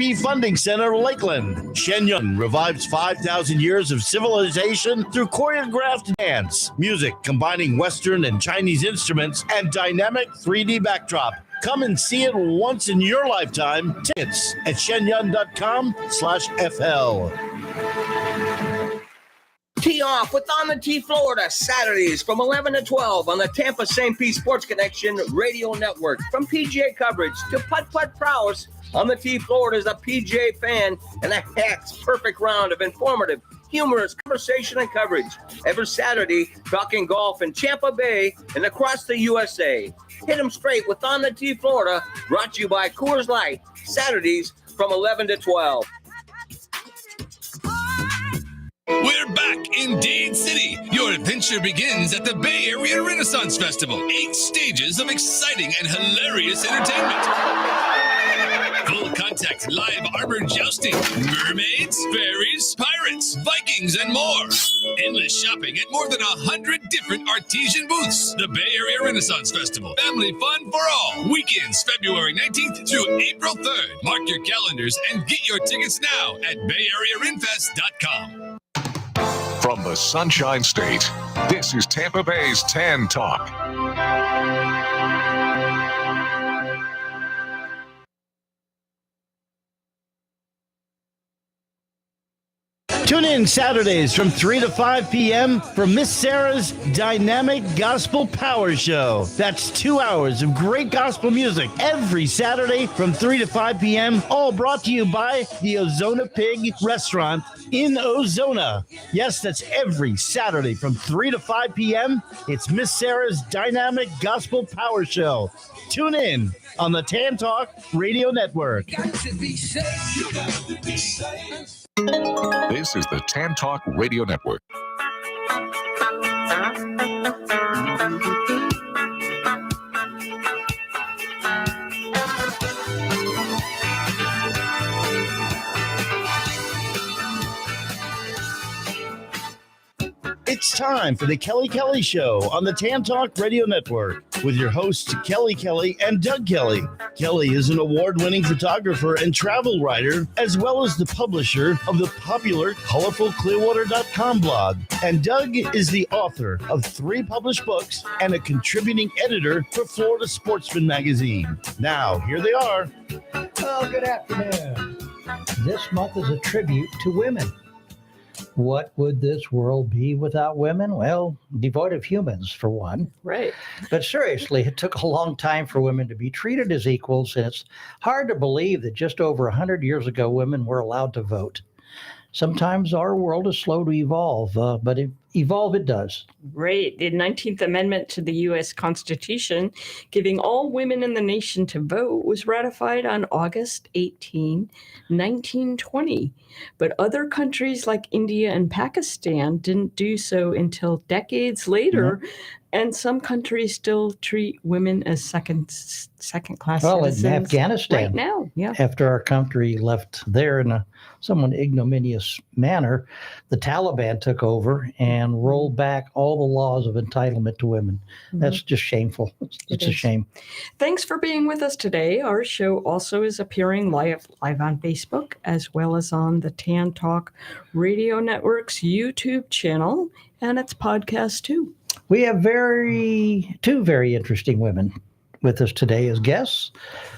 Funding Center, Lakeland. Shenyang revives 5,000 years of civilization through choreographed dance, music combining Western and Chinese instruments, and dynamic 3D backdrop. Come and see it once in your lifetime. Tickets at shenyang.com/FL. Tee off with On the Tee Florida, Saturdays from 11 to 12 on the Tampa St. Pete Sports Connection Radio Network. From PGA coverage to putt-putt prowess, On the Tee Florida is a PGA fan and a heck's perfect round of informative, humorous conversation and coverage. Every Saturday, talking golf in Tampa Bay and across the USA. Hit them straight with On the Tee Florida, brought to you by Coors Light, Saturdays from 11 to 12. We're back in Dade City. Your adventure begins at the Bay Area Renaissance Festival. 8 stages of exciting and hilarious entertainment. Full contact live armored jousting, mermaids, fairies, pirates, Vikings, and more. Endless shopping at more than 100 different artesian booths. The Bay Area Renaissance Festival. Family fun for all. Weekends, February 19th through April 3rd. Mark your calendars and get your tickets now at BayAreaRenFest.com. From the Sunshine State, this is Tampa Bay's Tan Talk. Tune in Saturdays from 3 to 5 p.m. for Miss Sarah's Dynamic Gospel Power Show. That's 2 hours of great gospel music every Saturday from 3 to 5 p.m., all brought to you by the Ozona Pig Restaurant in Ozona. Yes, that's every Saturday from 3 to 5 p.m. It's Miss Sarah's Dynamic Gospel Power Show. Tune in on the Tan Talk Radio Network. This is the Tan Talk Radio Network. It's time for the Kelly Kelly Show on the Tan Talk Radio Network with your hosts Kelly Kelly and Doug Kelly. Kelly is an award-winning photographer and travel writer, as well as the publisher of the popular ColorfulClearwater.com blog. And Doug is the author of 3 published books and a contributing editor for Florida Sportsman magazine. Now, here they are. Well, good afternoon. This month is a tribute to women. What would this world be without women? Well, devoid of humans, for one. Right. But seriously, it took a long time for women to be treated as equals, and it's hard to believe that just over 100 years ago, women were allowed to vote. Sometimes our world is slow to evolve, but evolve it does. Right. The 19th Amendment to the U.S. Constitution, giving all women in the nation to vote, was ratified on August 18, 1920. But other countries like India and Pakistan didn't do so until decades later. Mm-hmm. And some countries still treat women as second-class citizens. In Afghanistan, right now, yeah. After our country left there in a somewhat ignominious manner, the Taliban took over and rolled back all the laws of entitlement to women. Mm-hmm. That's just shameful. It's a shame. Thanks for being with us today. Our show also is appearing live on Facebook, as well as on the Tan Talk Radio Network's YouTube channel, and its podcast too. We have two very interesting women with us today as guests,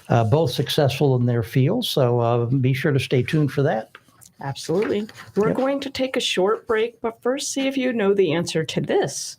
both successful in their fields. So be sure to stay tuned for that. Absolutely. We're going to take a short break, but first see if you know the answer to this.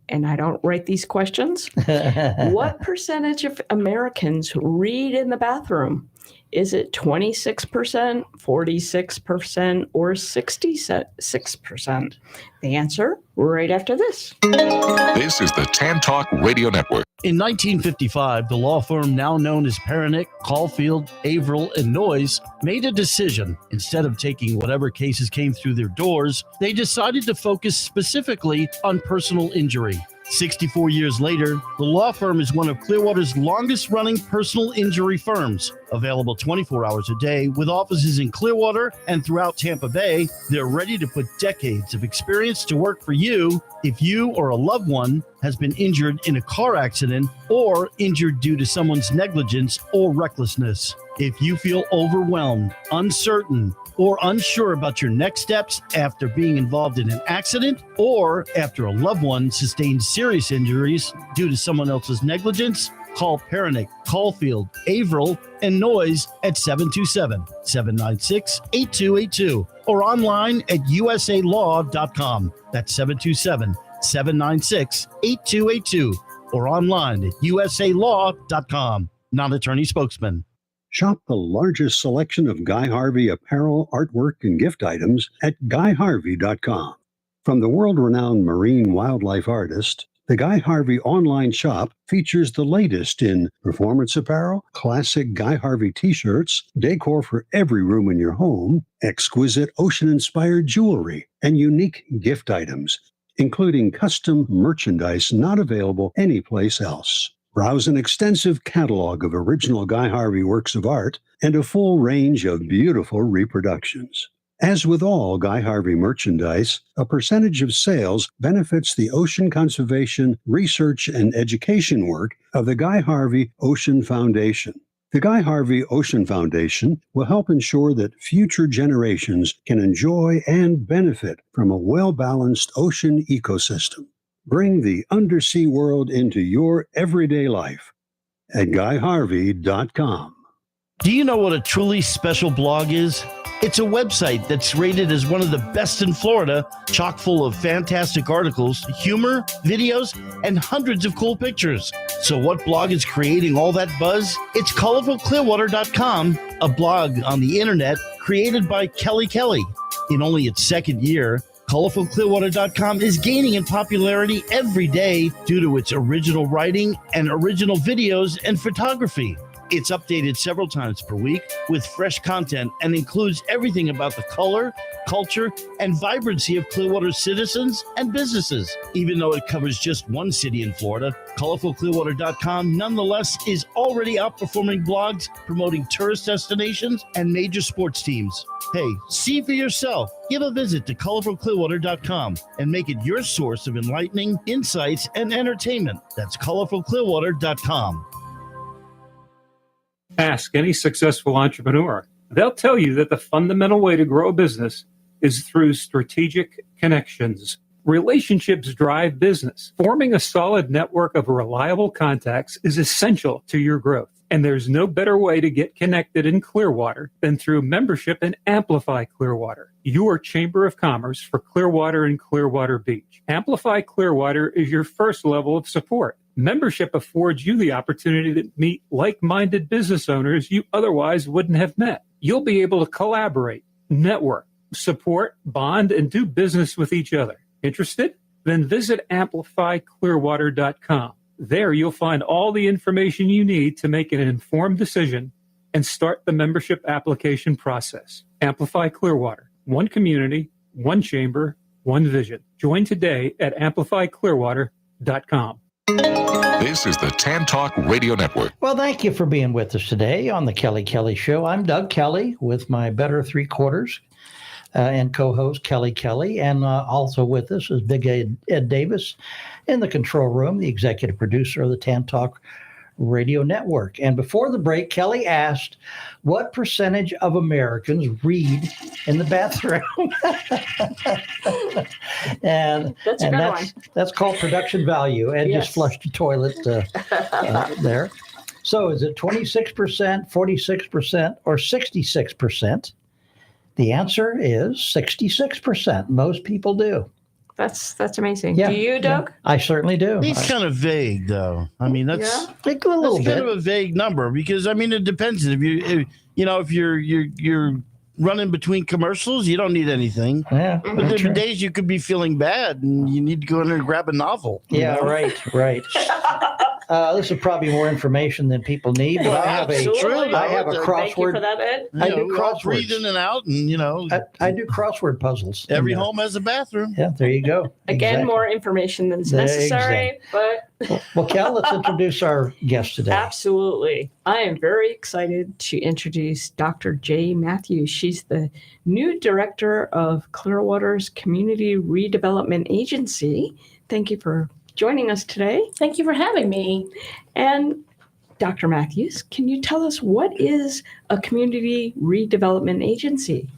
And I don't write these questions. What percentage of Americans read in the bathroom? Is it 26%, 46%, or 66%? The answer right after this. This is the Tan Talk Radio Network. In 1955, the law firm now known as Perenick, Caulfield, Averill, and Noyes made a decision. Instead of taking whatever cases came through their doors, they decided to focus specifically on personal injury. 64 years later, the law firm is one of Clearwater's longest-running personal injury firms. Available 24 hours a day with offices in Clearwater and throughout Tampa Bay, they're ready to put decades of experience to work for you if you or a loved one has been injured in a car accident or injured due to someone's negligence or recklessness. If you feel overwhelmed, uncertain, or unsure about your next steps after being involved in an accident or after a loved one sustained serious injuries due to someone else's negligence, call Perinick, Caulfield, Averill, and Noyes at 727-796-8282 or online at usalaw.com. That's 727-796-8282 or online at usalaw.com. Non-attorney spokesman. Shop the largest selection of Guy Harvey apparel, artwork, and gift items at GuyHarvey.com. From the world-renowned marine wildlife artist, the Guy Harvey online shop features the latest in performance apparel, classic Guy Harvey t-shirts, decor for every room in your home, exquisite ocean-inspired jewelry, and unique gift items, including custom merchandise not available anyplace else. Browse an extensive catalog of original Guy Harvey works of art and a full range of beautiful reproductions. As with all Guy Harvey merchandise, a percentage of sales benefits the ocean conservation, research, and education work of the Guy Harvey Ocean Foundation. The Guy Harvey Ocean Foundation will help ensure that future generations can enjoy and benefit from a well-balanced ocean ecosystem. Bring the undersea world into your everyday life at GuyHarvey.com. Do you know what a truly special blog is? It's a website that's rated as one of the best in Florida, chock full of fantastic articles, humor, videos, and hundreds of cool pictures. So what blog is creating all that buzz? It's ColorfulClearwater.com, a blog on the internet created by Kelly Kelly. In only its second year, ColorfulClearwater.com is gaining in popularity every day due to its original writing and original videos and photography. It's updated several times per week with fresh content and includes everything about the color, culture, and vibrancy of Clearwater's citizens and businesses. Even though it covers just one city in Florida, ColorfulClearwater.com nonetheless is already outperforming blogs promoting tourist destinations and major sports teams. Hey, see for yourself. Give a visit to ColorfulClearwater.com and make it your source of enlightening insights and entertainment. That's ColorfulClearwater.com. Ask any successful entrepreneur. They'll tell you that the fundamental way to grow a business is through strategic connections. Relationships drive business. Forming a solid network of reliable contacts is essential to your growth. And there's no better way to get connected in Clearwater than through membership in Amplify Clearwater, your Chamber of Commerce for Clearwater and Clearwater Beach. Amplify Clearwater is your first level of support. Membership affords you the opportunity to meet like-minded business owners you otherwise wouldn't have met. You'll be able to collaborate, network, support, bond, and do business with each other. Interested? Then visit amplifyclearwater.com. There you'll find all the information you need to make an informed decision and start the membership application process. Amplify Clearwater. One community, one chamber, one vision. Join today at amplifyclearwater.com. This is the Tan Talk Radio Network. Well, thank you for being with us today on the Kelly Kelly Show. I'm Doug Kelly with my better three quarters and co-host Kelly Kelly. And also with us is Big Ed Davis in the control room, the executive producer of the Tan Talk Radio Network. And before the break, Kelly asked, what percentage of Americans read in the bathroom? and that's called production value. And Yes. just flushed the toilet there. So is it 26%, 46%, or 66%? The answer is 66%. Most people do. That's amazing. Yeah, Do you, Doug? yeah, I certainly do. It's kind of vague, though. I mean, that's A little kind bit. of a vague number because I mean it depends. If you're running between commercials, you don't need anything. Yeah. But there are days you could be feeling bad and you need to go in there and grab a novel. Yeah, right. This is probably more information than people need, but I have a Absolutely. I have a Thank you crossword. for that, Ed. I do We're all crosswords. breathing in and out, and I do crossword puzzles. every And, home has a bathroom. Yeah, there you go. Again, Exactly. more information than is There, necessary, but Well, Cal, let's introduce our guest today. absolutely. I am very excited to introduce Dr. Jay Matthews. She's the new director of Clearwater's Community Redevelopment Agency. Thank you for joining us today. Thank you for having me. And Dr. Matthews, can you tell us what is a community redevelopment agency?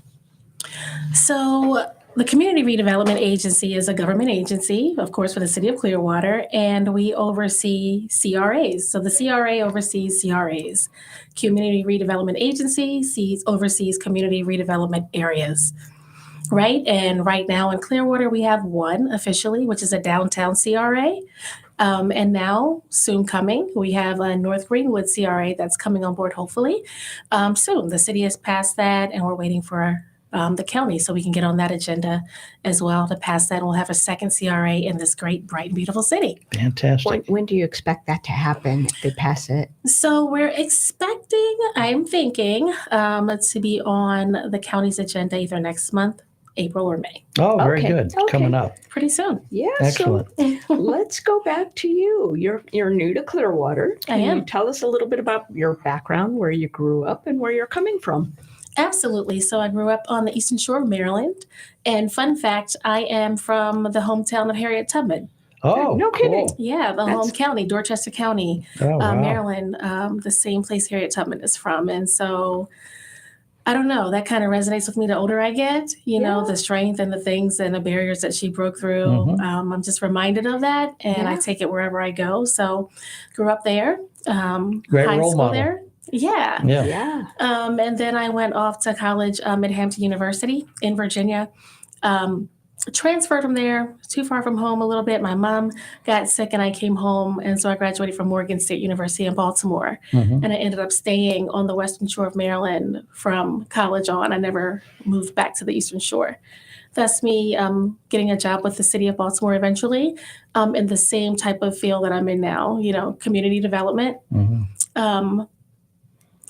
So the Community Redevelopment Agency is a government agency, of course, for the city of Clearwater, and we oversee CRAs. So the CRA oversees CRAs. Community Redevelopment Agency oversees community redevelopment areas, right? And right now in Clearwater, we have one officially, which is a downtown CRA. And now, soon coming, we have a North Greenwood CRA that's coming on board, hopefully, soon. The city has passed that, and we're waiting for the county so we can get on that agenda as well to pass that. We'll have a second CRA in this great, bright, and beautiful city. Fantastic. When do you expect that to happen if they pass it? So we're expecting, I'm thinking, to be on the county's agenda either next month, April or May. Oh, very Okay. good. Okay. Coming up. Pretty soon. Yeah. Excellent. So let's go back to you. You're new to Clearwater. I am. Can you tell us a little bit about your background, where you grew up, and where you're coming from? Absolutely. So I grew up on the Eastern Shore of Maryland. And fun fact, I am from the hometown of Harriet Tubman. Oh, No kidding. cool. Yeah, the home county, Dorchester County, Oh, wow. Maryland, the same place Harriet Tubman is from. And so I don't know, that kind of resonates with me the older I get, you know, the strength and the things and the barriers that she broke through. Mhm. I'm just reminded of that, and I take it wherever I go. So grew up there, Great high role school model. there. Yeah. Yeah. Yeah. And then I went off to college at Hampton University in Virginia. Transferred from there, too far from home a little bit. My mom got sick and I came home. And so I graduated from Morgan State University in Baltimore. Mhm. And I ended up staying on the Western Shore of Maryland from college on. I never moved back to the Eastern Shore. Thus me getting a job with the city of Baltimore eventually in the same type of field that I'm in now, you know, community development. Mhm.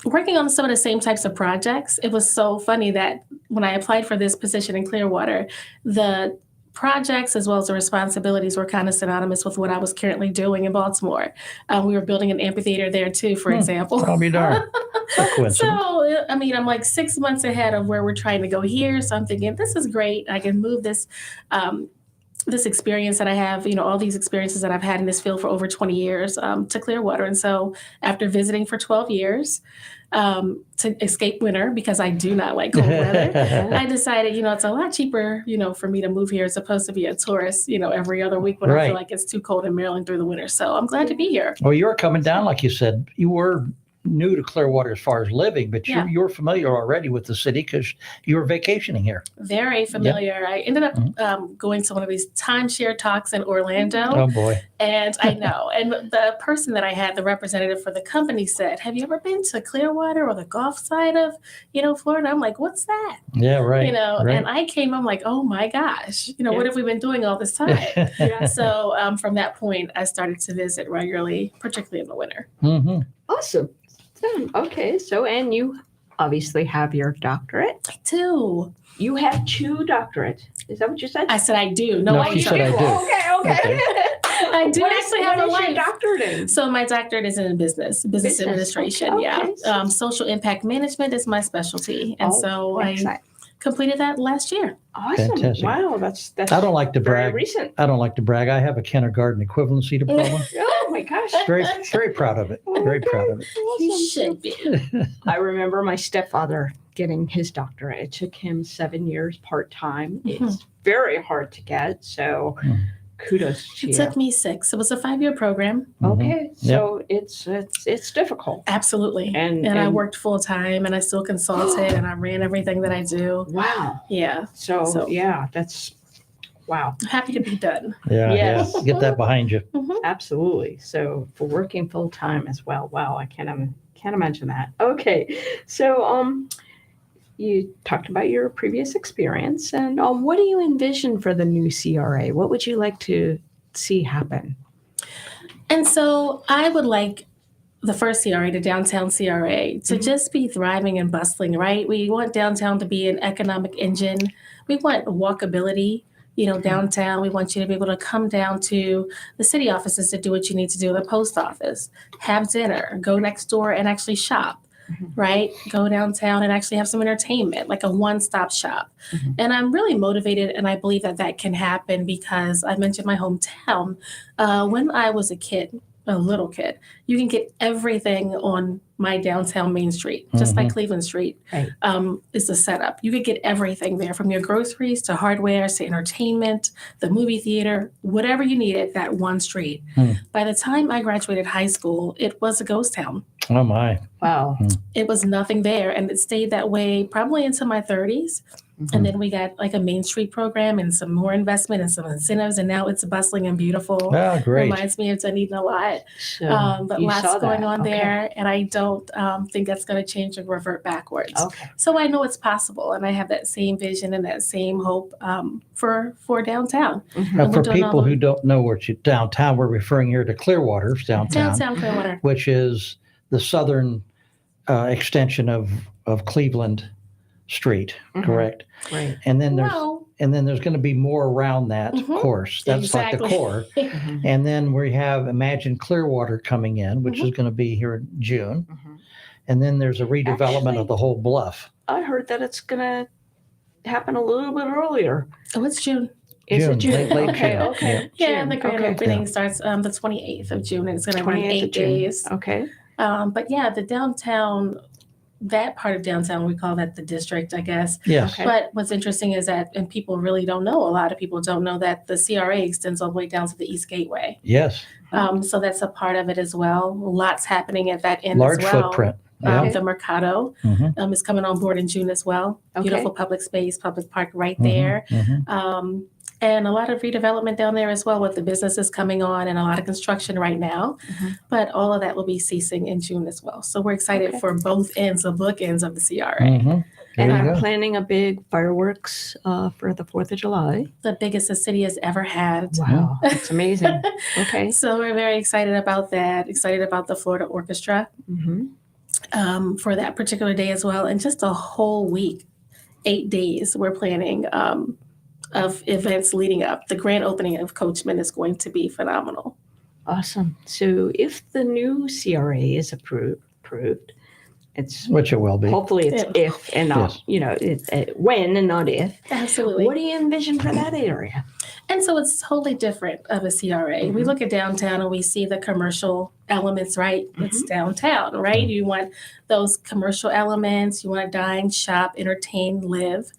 Working on some of the same types of projects. It was so funny that when I applied for this position in Clearwater, the projects as well as the responsibilities were kind of synonymous with what I was currently doing in Baltimore. We were building an amphitheater there too, for example. I'll be darned. A coincidence. So, I mean, I'm like 6 months ahead of where we're trying to go here. So I'm thinking, this is great. I can move this this experience that I have, you know, all these experiences that I've had in this field for over 20 years to Clearwater. And so after visiting for 12 years to escape winter, because I do not like cold weather, I decided, you know, it's a lot cheaper, you know, for me to move here as opposed to be a tourist, you know, every other week when I Right. feel like it's too cold in Maryland through the winter. So I'm glad to be here. Well, you were coming down, like you said. You were new to Clearwater as far as living, but Yeah. you're familiar already with the city because you were vacationing here. Very familiar. I ended up going to one of these timeshare talks in Orlando. Oh, boy. And I know. And the person that I had, the representative for the company said, have you ever been to Clearwater or the Gulf side of, you know, Florida? I'm like, what's that? Yeah, right. You know, right. and I came, I'm like, oh my gosh, you know, what have we been doing all this time? So from that point, I started to visit regularly, particularly in the winter. Mm-hmm. Awesome. Okay. So, and you obviously have your doctorate. I do. You have 2 doctorates. Is that what you said? I said I do. No, I she said I do. Okay. I do actually have a what is life. your doctorate in? So my doctorate is in business administration. Okay. Yeah. Social impact management is my specialty. And so excellent. I completed that last year. Awesome. Fantastic. Wow. That's I don't like to very brag. recent. I don't like to brag. I have a kindergarten equivalency diploma. Oh my gosh. very, very proud of it. Very proud of it. You should be. I remember my stepfather getting his doctorate. It took him 7 years part-time. It's very hard to get. So kudos to It you. took me 6. It was a 5-year program. Okay. So it's difficult. Absolutely. And I worked full time and I still consulted and I ran everything that I do. Wow. Yeah. So yeah, that's wow. I'm happy to be done. Yeah, Yes. yeah. Get that behind you. Absolutely. So for working full time as well. Wow, I can't imagine that. Okay. So you talked about your previous experience and what do you envision for the new CRA? What would you like to see happen? And so I would like the first CRA, the downtown CRA, to just be thriving and bustling, right? We want downtown to be an economic engine. We want walkability, you know, downtown. We want you to be able to come down to the city offices to do what you need to do, the post office, have dinner, go next door and actually shop. right? Go downtown and actually have some entertainment, like a one-stop shop. And I'm really motivated, and I believe that that can happen because I mentioned my hometown. When I was a little kid, you can get everything on my downtown Main Street, just like Cleveland Street. Right. Is the setup. You could get everything there, from your groceries to hardware to entertainment, the movie theater, whatever you needed, that one street. By the time I graduated high school, it was a ghost town. Oh my. Wow. It was nothing there, and it stayed that way probably into my 30s. And then we got like a Main Street program and some more investment and some incentives, and now it's bustling and beautiful. Oh, great. Reminds me of Dunedin a lot. So But you lots saw going that. on Okay. there, and I don't think that's going to change or revert backwards. Okay. So I know it's possible, and I have that same vision and that same hope for downtown. Now, And for we're doing all people the- who don't know where downtown, we're referring here to Clearwater, downtown, Downtown Clearwater. which is the southern extension of Cleveland Street, correct? Right. And then Well, there's going to be more around that course. That's like the Exactly. core. And then we have Imagine Clearwater coming in, which is going to be here in June. And then there's a redevelopment Actually- of the whole bluff. I heard that it's going to happen a little bit earlier. oh, it's June. Is it June, June? late Okay. June. Okay. Yeah, June. the grand Okay. opening starts the 28th of June, and it's going to run 28th of 8 June. days. Okay. But yeah, the downtown, that part of downtown, we call that the district, I guess. Yes. Okay. But what's interesting is that, and people really don't know, a lot of people don't know that the CRA extends all the way down to the East Gateway. Yes. So that's a part of it as well. Lots happening at that end Large as well. footprint. Yeah. The Mercado is coming on board in June as well. Okay. Beautiful public space, public park right Mhm, there. mhm. And a lot of redevelopment down there as well, with the businesses coming on and a lot of construction right now. But all of that will be ceasing in June as well. So we're excited Okay. for both ends, the bookends of the CRA. Mhm. And There you I'm go. planning a big fireworks for the 4th of July. The biggest the city has ever had. Wow. That's amazing. Okay. So we're very excited about that, excited about the Florida Orchestra for that particular day as well. And just a whole week, 8 days, we're planning of events leading up. The grand opening of Coachman is going to be phenomenal. Awesome. So if the new CRA is approved, it's Which it will be. hopefully it's Yeah. if and not, Yes. it's when and not if. Absolutely. What do you envision for that area? And so it's totally different of a CRA. We look at downtown and we see the commercial elements, right? It's downtown, right? You want those commercial elements. You want to dine, shop, entertain, live,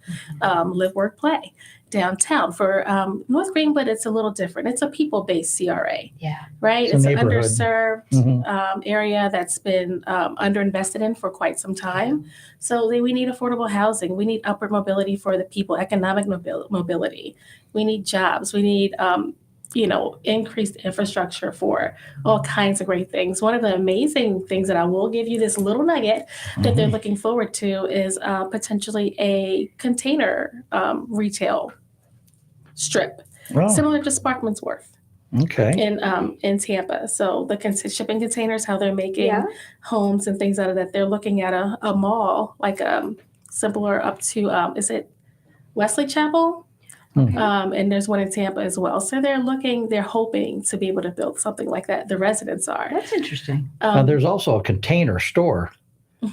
work, play. Downtown for North Greenwood, it's a little different. It's a people-based CRA, Yeah. right? It's a It's an neighborhood. underserved area that's been underinvested in for quite some time. So we need affordable housing. We need upward mobility for the people, economic mobility. We need jobs. We need increased infrastructure for all kinds of great things. One of the amazing things that I will give you, this little nugget that they're looking forward to, is potentially a container retail strip, Oh, similar to Sparkman's Wharf okay. in Tampa. So the shipping containers, how they're making Yeah. homes and things out of that. They're looking at a mall, like similar up to, is it Wesley Chapel? And there's one in Tampa as well. So they're hoping to be able to build something like that. The residents are. That's interesting. Now, there's also a container store,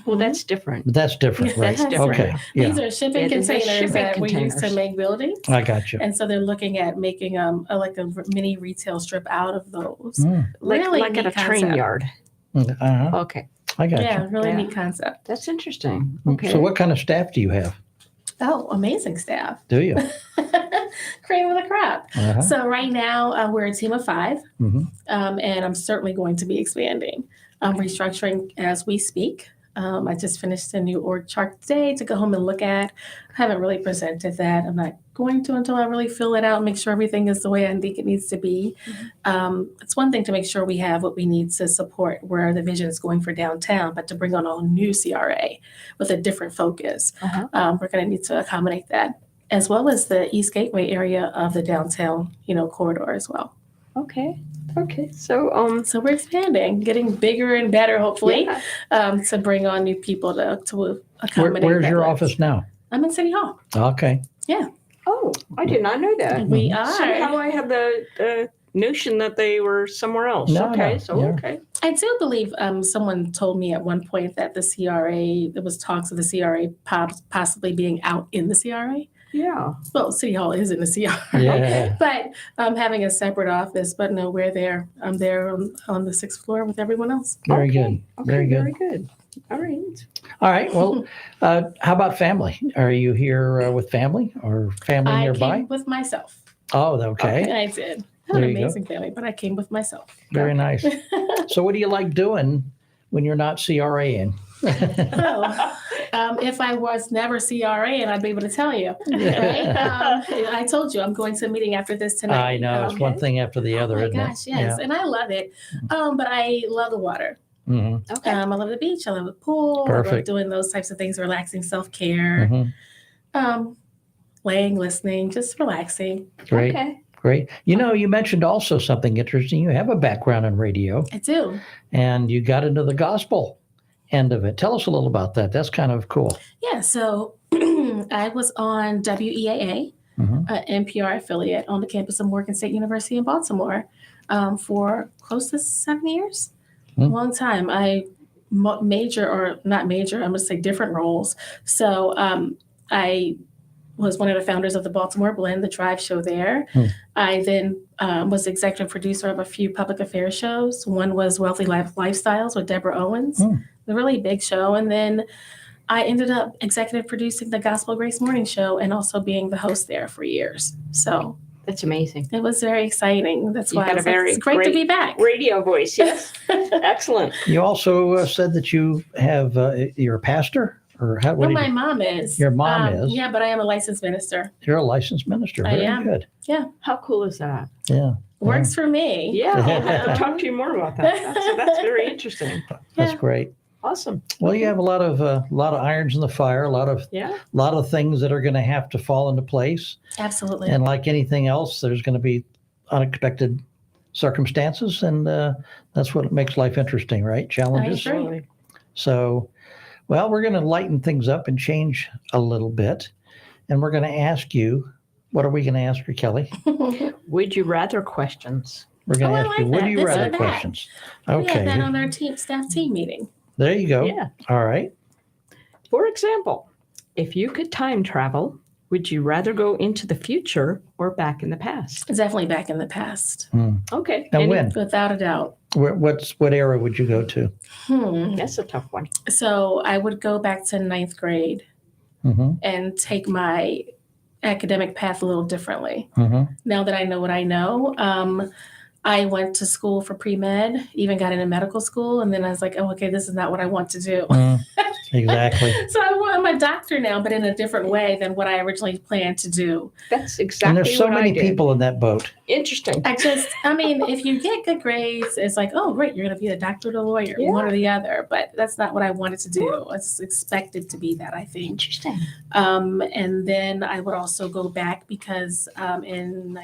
Well, that's different. but that's different, right? That's different. Okay. Yeah. These are shipping Yeah, these are containers shipping that we use to containers. make buildings. I got you. And so they're looking at making like a mini retail strip out of those. Like Really at a neat train concept. yard. Uh-huh. Okay. I got Yeah, really Yeah. neat concept. That's interesting. you. Okay. So what kind of staff do you have? Oh, amazing staff. Do you? Cream of the crop. Uh-huh. So right now we're a team of 5, Mhm. and I'm certainly going to be expanding. I'm restructuring as we speak. I just finished a new org chart today to go home and look at. I haven't really presented that. I'm not going to until I really fill it out and make sure everything is the way I think it needs to be. It's one thing to make sure we have what we need to support where the vision is going for downtown, but to bring on a new CRA with a different focus, we're going to need to accommodate that, as well as the East Gateway area of the downtown, corridor as well. Okay. Okay. So So we're expanding, getting bigger and better, hopefully, yeah. to bring on new people to accommodate. Where's that your list. office now? I'm in City Hall. Okay. Oh, I did not know that. We are. Somehow I have the notion that they were somewhere else. No, Okay, no, so yeah. okay. I do believe someone told me at one point that the CRA, there was talks of the CRA possibly being out in the CRA. Yeah. Well, City Hall is in the CRA, Yeah. but having a separate office. But no, we're there. I'm there on the 6th floor with everyone else. Very Okay. good. Okay, Very good. very good. All right. All right. Well, how about family? Are you here with family or family I nearby? came with myself. Oh, okay. I did. I had There an you go. amazing family, but I came with myself. Very nice. So what do you like doing when you're not CRAing? If I was never CRA, and I'd be able to tell you. Right? I told you I'm going to a meeting after this tonight. I know. It's one thing after the other, Oh my isn't gosh, it? yes, and I love it. But I love the water. Hmm. Okay. I love the beach. I love the pool. I love Perfect. doing those types of things, relaxing, self-care, laying, listening, just relaxing. Great. Okay. Great. You know, you mentioned also something interesting. You have a background in radio I do. and you got into the gospel end of it. Tell us a little about that. That's kind of cool. Yeah, so I was on WEAA, Mhm. NPR affiliate on the campus of Morgan State University in Baltimore for close to 7 years. Long time. I major, or not major, I'm going to say different roles. So I was one of the founders of the Baltimore Blend, the drive show there. I then was executive producer of a few public affairs shows. One was Wealthy Lifestyles with Deborah Owens, a really big show. And then I ended up executive producing the Gospel Grace Morning Show and also being the host there for years. So That's amazing. it was very exciting. That's why You've got I was a very it's great to be back. Radio voice, yes. Excellent. You also said that you have, you're a pastor? Or how, what Well, do my you, mom is. Your mom is? Yeah, but I am a licensed minister. You're a licensed minister. I Very am. good. Yeah. How cool is that? Yeah. Works for me. Yeah, I'll have to talk to you more about that. That's very interesting. That's Yeah. great. Awesome. Well, you have a lot of irons in the fire, a lot of things that are going to have to fall into place. Absolutely. And like anything else, there's going to be unexpected circumstances, and that's what makes life interesting, right? Challenges. agree. So, well, we're going to lighten things up and change a little bit, and we're going to ask you. What are we going to ask her, Kelly? Would you rather questions? We're going to I ask you. like Would that. you Let's do rather that. questions? We had Okay. that on our staff team meeting. There you go. Yeah. All right. For example, if you could time travel, would you rather go into the future or back in the past? Definitely back in the past, Okay. Now, when? without a doubt. What era would you go to? That's a tough one. So I would go back to 9th grade Mm-hmm. and take my academic path a little differently. Mm-hmm. Now that I know what I know, I went to school for pre-med, even got into medical school, and then I was like, oh, okay, this is not what I want to do. Exactly. So I'm a doctor now, but in a different way than what I originally planned to do. That's exactly And there's so what I many did. people in that boat. Interesting. I mean, if you get good grades, it's like, oh, great, you're going to be a doctor or a lawyer, one or the other. But that's not what I wanted to do. I was expected to be that, I think. Interesting. And then I would also go back because in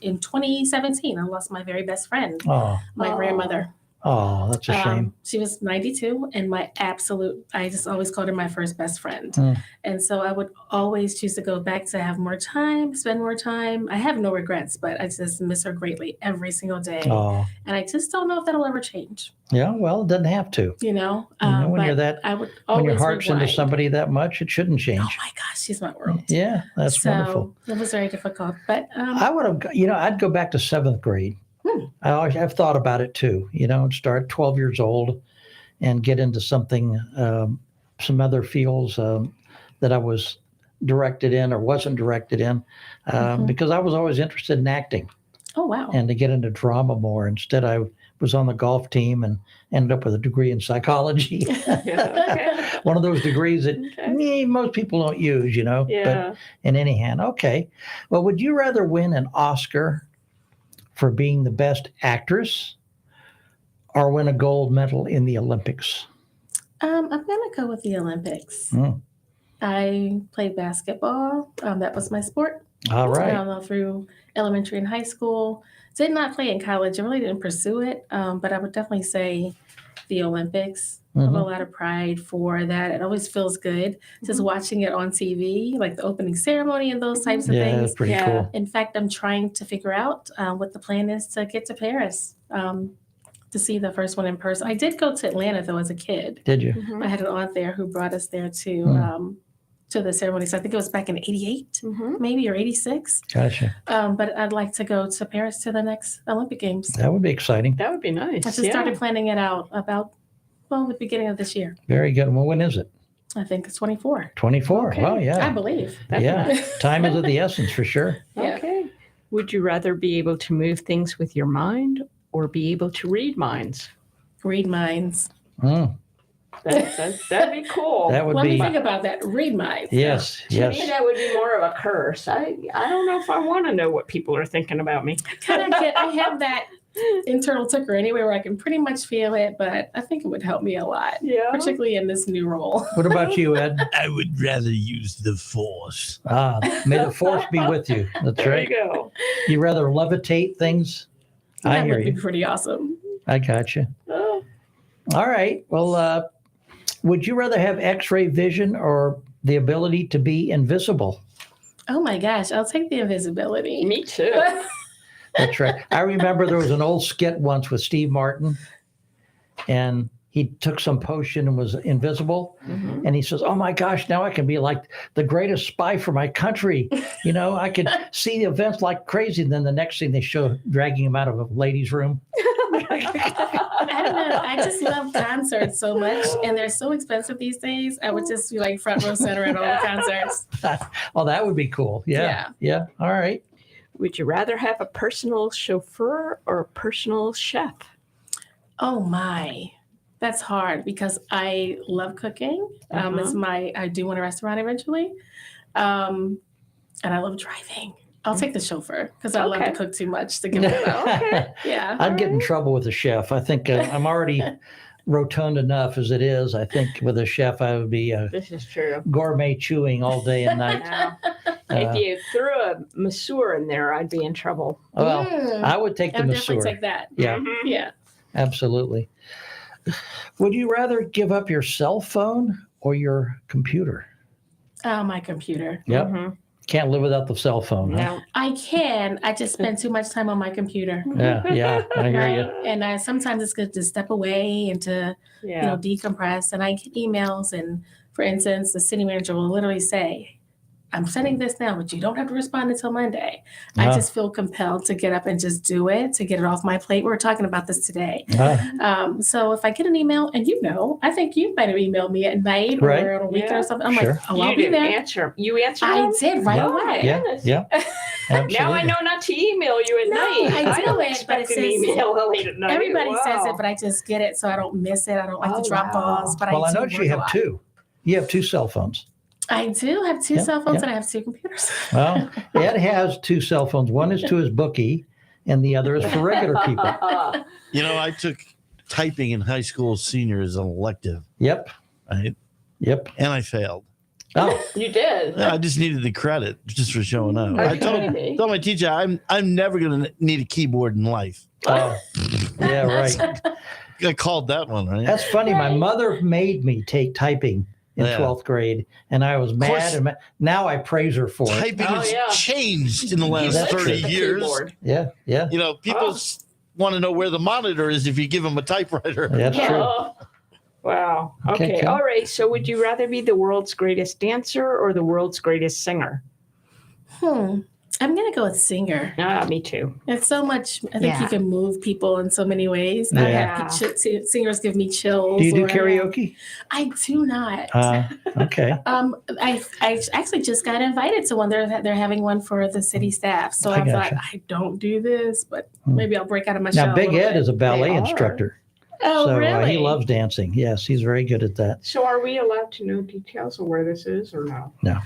2017, I lost my very best friend, Oh, my grandmother. oh, that's a shame. She was 92, and I just always called her my first best friend. Mm. And so I would always choose to go back to have more time, spend more time. I have no regrets, but I just miss her greatly every single day. Oh, And I just don't know if that'll ever change, yeah. Well, it doesn't have to. you know? When But you're that, I would when always your heart's into rewind. somebody that much, it shouldn't change. Oh my gosh, she's my world. Yeah, that's so wonderful. it was very difficult. But I would have, I'd go back to 7th grade. I've thought about it too, start 12 years old and get into something, some other fields that I was directed in or wasn't directed in, because I was always interested in acting oh wow. and to get into drama more. Instead, I was on the golf team and ended up with a degree in psychology. Okay. One of those degrees that most people don't use, Yeah. But in any hand, okay. Well, would you rather win an Oscar for being the best actress or win a gold medal in the Olympics? I'm gonna go with the Olympics. Mm. I played basketball. That was my sport. All right. Through elementary and high school. Did not play in college. I really didn't pursue it. But I would definitely say the Olympics. I have a lot of pride for that. It always feels good just watching it on TV, like the opening ceremony and those types of Yeah, things. that's pretty cool. In fact, I'm trying to figure out what the plan is to get to Paris to see the first one in person. I did go to Atlanta, though, as a kid. Did you? I had an aunt there who brought us there to the ceremony. So I think it was back in 88, maybe, or 86. Gotcha. But I'd like to go to Paris to the next Olympic Games. That would be exciting. That would be nice. I just started planning it out about, the beginning of this year. Very good. Well, when is it? I think it's 24. 24. Okay. Well, yeah. I believe. Time is of the essence for sure. Yeah. Okay. Would you rather be able to move things with your mind or be able to read minds? Read minds. Mm, That'd be cool. that would Let be. me think about that. Read minds. Yes. To me, Yes. that would be more of a curse. I don't know if I want to know what people are thinking about me. I have that internal ticker anyway where I can pretty much feel it, but I think it would help me a lot, particularly in this new role. What about you, Ed? I would rather use the force. May the force be with you. That's There right. you go. You rather levitate things? I That hear would be you. pretty awesome. I got you. Oh, All right. Well, would you rather have X-ray vision or the ability to be invisible? Oh my gosh, I'll take the invisibility. me too. That's right. I remember there was an old skit once with Steve Martin, and he took some potion and was invisible. And he says, "Oh my gosh, now I can be like the greatest spy for my country. You know, I could see the events like crazy." And then the next thing they show dragging him out of a ladies' room. I don't know. I just love concerts so much, and they're so expensive these days. I would just be like front row center at all the concerts. Oh, that would be cool. Yeah. Yeah. All right. Would you rather have a personal chauffeur or a personal chef? Oh my, that's hard because I love cooking. I do want a restaurant eventually, and I love driving. I'll take the chauffeur because I love to cook too much to give it up. Yeah. I'd get in trouble with a chef. I think I'm already rotund enough as it is. I think with a chef, I would be This is true. gourmet chewing all day and night. If you threw a masseur in there, I'd be in trouble. Well, I would take the I'll masseur. definitely take that. Yeah, Yeah. absolutely. Would you rather give up your cell phone or your computer? Oh, my computer. Yep. Can't live without the cell phone. Huh? No. I can. I just spend too much time on my computer. Yeah, I hear you. And sometimes it's good to step away and to decompress. And I get emails, and for instance, the city manager will literally say, "I'm sending this now, but you don't have to respond until Monday." I just feel compelled to get up and just do it, to get it off my plate. We were talking about this today. So if I get an email, and I think you might have emailed me at night or on a weekend or something. I'm like, "Oh, I'll be there." Answer. You answered. I did right away. Yeah. Absolutely. Now I know not to email you at night. I do don't it, but expect it an says email late at night. everybody says Wow. it, but I just get it so I don't miss it. I don't like to drop balls. But Well, I do noticed work you a have lot. two. You have two cell phones. I do have two cell phones and I have two computers. Well, Ed has two cell phones. One is to his bookie, and the other is for regular people. You know, I took typing in high school senior as an elective. Yep. Right? Yep. And I failed. Oh, You did. I just needed the credit just for showing up. I Okay. told my teacher I'm never going to need a keyboard in life. oh. Yeah, right. I called that one, right? That's funny. My mother made me take typing in Yeah. 12th grade, and I was course. mad. Now I praise her for it. Typing Oh, has yeah. changed in the You last That's 30 the years. keyboard. Yeah, yeah. You know, people want to know where the monitor is if you give them a typewriter. That's true. Oh. Wow. Okay, Okay. cool. All right. So would you rather be the world's greatest dancer or the world's greatest singer? I'm going to go with singer. Me too. It's so much, I think you can move people in so many ways. I Yeah. have singers give me chills. Do you do or- karaoke? I do not. Okay. I actually just got invited to one. They're having one for the city staff. So I I thought, gotcha. I don't do this, but maybe I'll break out of my shell. Now, a Big little Ed bit. is a ballet They are. instructor. Oh, So really? he loves dancing. Yes, he's very good at that. So are we allowed to know details of where this is or no? No.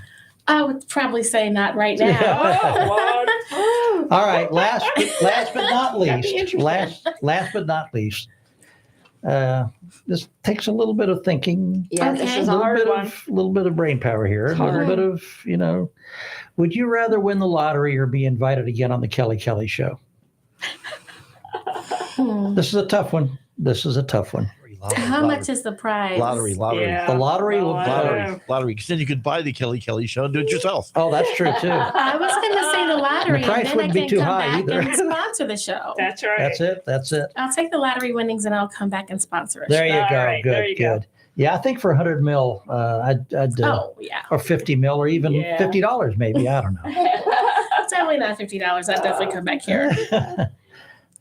I would probably say not right now. Oh, what? Oh. All right. Last but not That'd be least. interesting. Last but not least. This takes a little bit of thinking. Yeah, Okay. this A is a hard one. little bit of brain power here. A little Hard. bit of, would you rather win the lottery or be invited again on the Kelly show? This is a tough one. How much is the prize? Lottery. Yeah. The lottery will Lottery. Because then you could buy the Kelly show and do it yourself. Oh, that's true too. I was going to say the lottery, The price and then I wouldn't be can too come high back either. and sponsor the show. That's right. That's it. I'll take the lottery winnings and I'll come back and sponsor it. There you All go. right, Good, there you go. good. Yeah, I think for 100 mil, I'd Oh, yeah. or 50 mil, or even Yeah. $50 maybe. I don't know. Definitely not $50. I'd definitely come back here.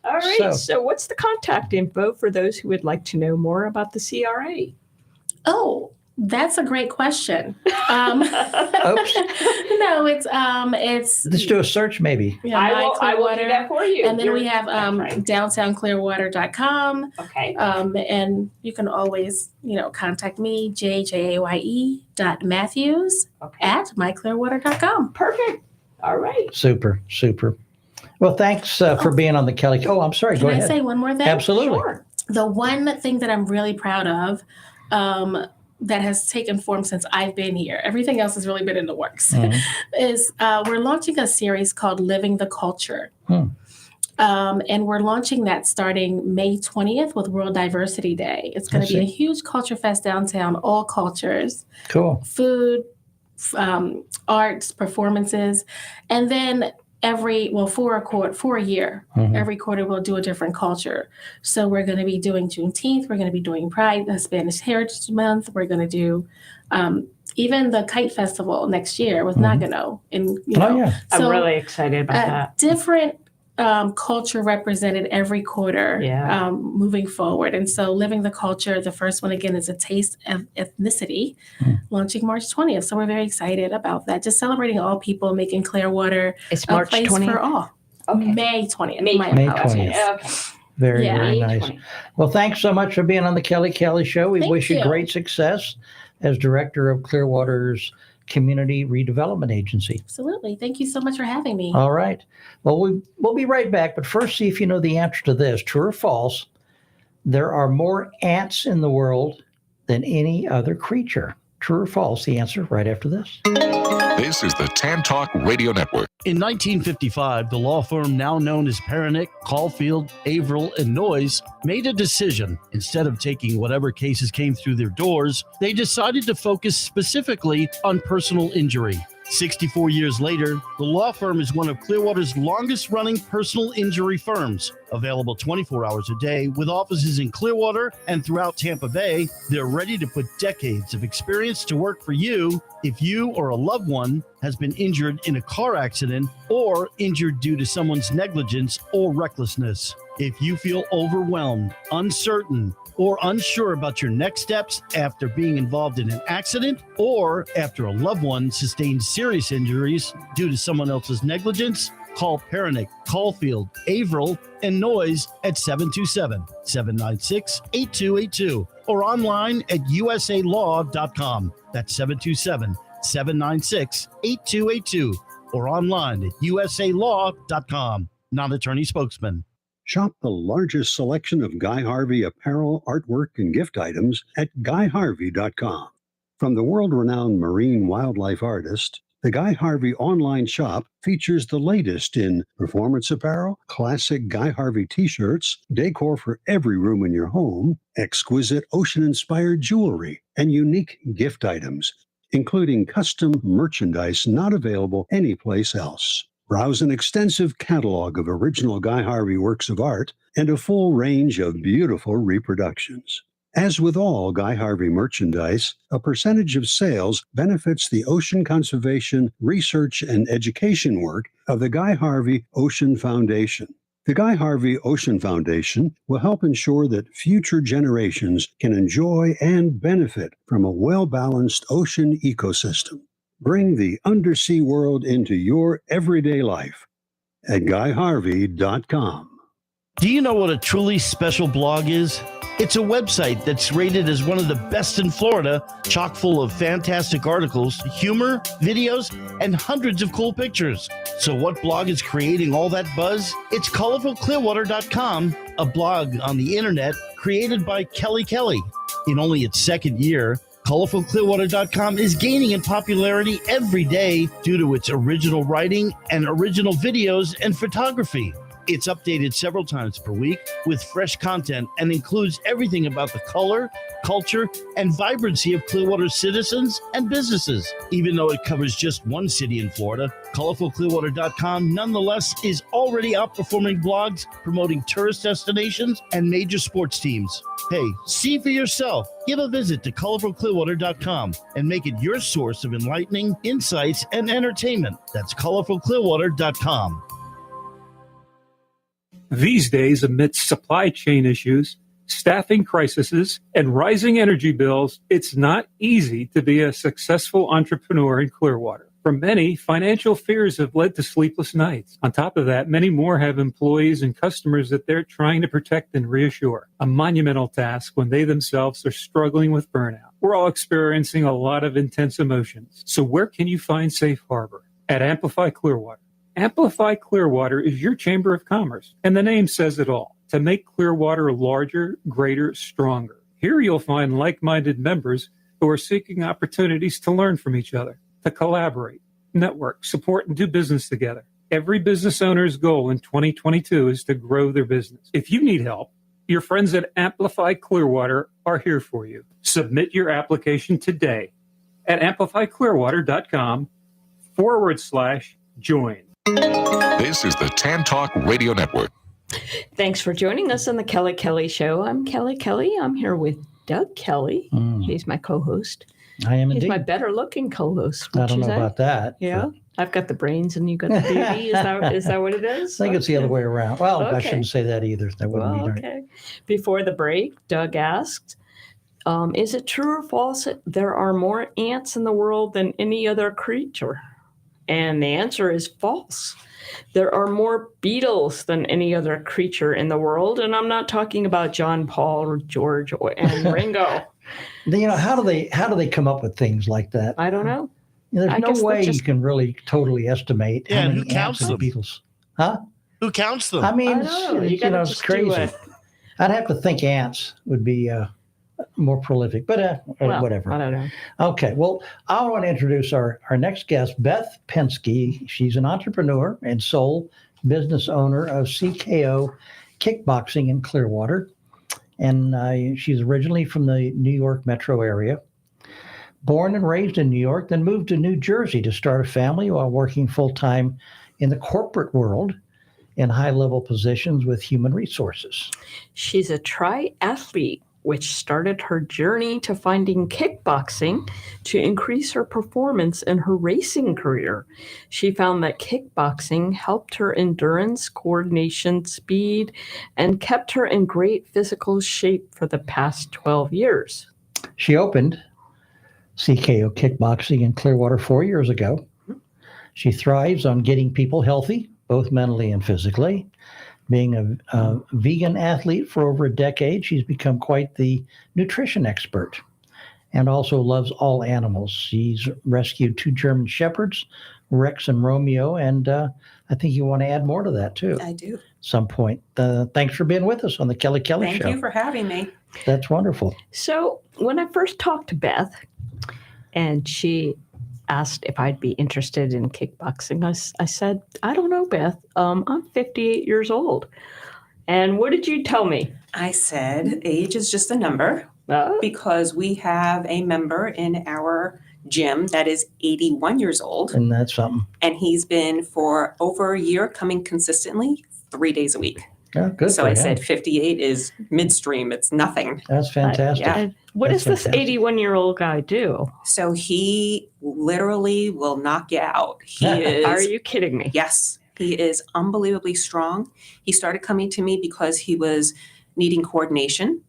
All right. So- So what's the contact info for those who would like to know more about the CRA? Oh, that's a great question. Oops. No, it's Let's do a search maybe. yeah, I My will do Clearwater. that for you. And then we You're- have That's right. downtownclearwater.com. Okay. And you can always, contact me, jjaye.matthews Okay. at myclearwater.com. Perfect. All right. Super. Well, thanks for being on the Kelly. Oh, I'm sorry. Go Can I ahead. say one more thing? Absolutely. Sure. The one thing that I'm really proud of that has taken form since I've been here, everything else has really been in the works, Mhm. is we're launching a series called Living the Culture. And we're launching that starting May 20th with World Diversity Day. It's going I to be a see. huge culture fest downtown, all cultures, Cool. food, arts, performances, and then for a year, Mhm. every quarter we'll do a different culture. So we're going to be doing Juneteenth, we're going to be doing Pride, Spanish Heritage Month, we're going to do even the Kite Festival next year with Nagano. And Oh, yeah. I'm really excited about that. different culture represented every quarter Yeah. moving forward. And so Living the Culture, the first one again is A Taste of Ethnicity, launching March 20th. So we're very excited about that. Just celebrating all people, making Clearwater It's a March place 20th. for all. Okay. May 20th. May My 20th. apologies. Okay. Very, Yeah. very May nice. 20th. Well, thanks so much for being on the Kelly Show. We Thank wish you you. great success as director of Clearwater's Community Redevelopment Agency. Absolutely. Thank you so much for having me. All right. Well, we'll be right back, but first see if you know the answer to this. True or false? There are more ants in the world than any other creature. True or false? The answer right after this. This is the Tan Talk Radio Network. In 1955, the law firm now known as Pernick, Caulfield, Averill, and Noyes made a decision. Instead of taking whatever cases came through their doors, they decided to focus specifically on personal injury. 64 years later, the law firm is one of Clearwater's longest-running personal injury firms. Available 24 hours a day with offices in Clearwater and throughout Tampa Bay, they're ready to put decades of experience to work for you if you or a loved one has been injured in a car accident or injured due to someone's negligence or recklessness. If you feel overwhelmed, uncertain, or unsure about your next steps after being involved in an accident or after a loved one sustained serious injuries due to someone else's negligence, call Pernick, Caulfield, Averill, and Noyes at 727-796-8282 or online at usalaw.com. That's 727-796-8282 or online at usalaw.com. Non-attorney spokesman. Shop the largest selection of Guy Harvey apparel, artwork, and gift items at guyharvey.com. From the world-renowned marine wildlife artist, the Guy Harvey online shop features the latest in performance apparel, classic Guy Harvey t-shirts, decor for every room in your home, exquisite ocean-inspired jewelry, and unique gift items, including custom merchandise not available anyplace else. Browse an extensive catalog of original Guy Harvey works of art and a full range of beautiful reproductions. As with all Guy Harvey merchandise, a percentage of sales benefits the ocean conservation, research, and education work of the Guy Harvey Ocean Foundation. The Guy Harvey Ocean Foundation will help ensure that future generations can enjoy and benefit from a well-balanced ocean ecosystem. Bring the undersea world into your everyday life at guyharvey.com. Do you know what a truly special blog is? It's a website that's rated as one of the best in Florida, chock full of fantastic articles, humor, videos, and hundreds of cool pictures. So what blog is creating all that buzz? It's colorfulclearwater.com, a blog on the internet created by Kelly. In only its second year, ColorfulClearwater.com is gaining in popularity every day due to its original writing and original videos and photography. It's updated several times per week with fresh content and includes everything about the color, culture, and vibrancy of Clearwater's citizens and businesses. Even though it covers just one city in Florida, ColorfulClearwater.com nonetheless is already outperforming blogs promoting tourist destinations and major sports teams. Hey, see for yourself. Give a visit to ColorfulClearwater.com and make it your source of enlightening insights and entertainment. That's ColorfulClearwater.com. These days, amidst supply chain issues, staffing crises, and rising energy bills, it's not easy to be a successful entrepreneur in Clearwater. For many, financial fears have led to sleepless nights. On top of that, many more have employees and customers that they're trying to protect and reassure. A monumental task when they themselves are struggling with burnout. We're all experiencing a lot of intense emotions. So where can you find safe harbor? At Amplify Clearwater. Amplify Clearwater is your Chamber of Commerce, and the name says it all, to make Clearwater larger, greater, stronger. Here you'll find like-minded members who are seeking opportunities to learn from each other, to collaborate, network, support, and do business together. Every business owner's goal in 2022 is to grow their business. If you need help, your friends at Amplify Clearwater are here for you. Submit your application today at amplifyclearwater.com/join. This is the TAN Talk Radio Network. Thanks for joining us on the Kelly Kelly Show. I'm Kelly Kelly. I'm here with Doug Kelly. He's my co-host. I am He's indeed. my better looking co-host. I don't know about that. Yeah. I've got the brains and you got the beauty. Is that what it is? I think it's the other way around. Well, I Okay. shouldn't say that either. That wouldn't be right. Okay. Before the break, Doug asked, is it true or false that there are more ants in the world than any other creature? And the answer is false. There are more beetles than any other creature in the world. And I'm not talking about John, Paul, or George, and Ringo. How do they come up with things like that? I don't know. There's I no guess way they're you can really totally estimate Yeah, how and many who counts ants and them? beetles. Huh? Who counts them? I mean, I don't know. You gotta it's just crazy. do it. I'd have to think ants would be more prolific, but Well, whatever. I don't know. Okay, well, I want to introduce our next guest, Beth Penske. She's an entrepreneur and sole business owner of CKO Kickboxing in Clearwater. And she's originally from the New York metro area. Born and raised in New York, then moved to New Jersey to start a family while working full-time in the corporate world in high-level positions with human resources. She's a triathlete, which started her journey to finding kickboxing to increase her performance in her racing career. She found that kickboxing helped her endurance, coordination, speed, and kept her in great physical shape for the past 12 years. She opened CKO Kickboxing in Clearwater 4 years ago. She thrives on getting people healthy, both mentally and physically. Being a vegan athlete for over a decade, she's become quite the nutrition expert and also loves all animals. She's rescued 2 German Shepherds, Rex and Romeo, and I think you want to add more to that too. I do. Some point. Thanks for being with us on the Kelly Kelly Show. Thank you for having me. That's wonderful. So when I first talked to Beth and she asked if I'd be interested in kickboxing, I said, I don't know, Beth. I'm 58 years old. And what did you tell me? I said age is just a number because we have a member in our gym that is 81 years old. And that's something. And he's been for over a year coming consistently 3 days a week. Yeah, good. So for I him. said 58 is midstream. It's nothing. That's fantastic. Yeah. What That's does this fantastic. 81-year-old guy do? So he literally will knock you out. He is. Are you kidding me? Yes. He is unbelievably strong. He started coming to me because he was needing coordination.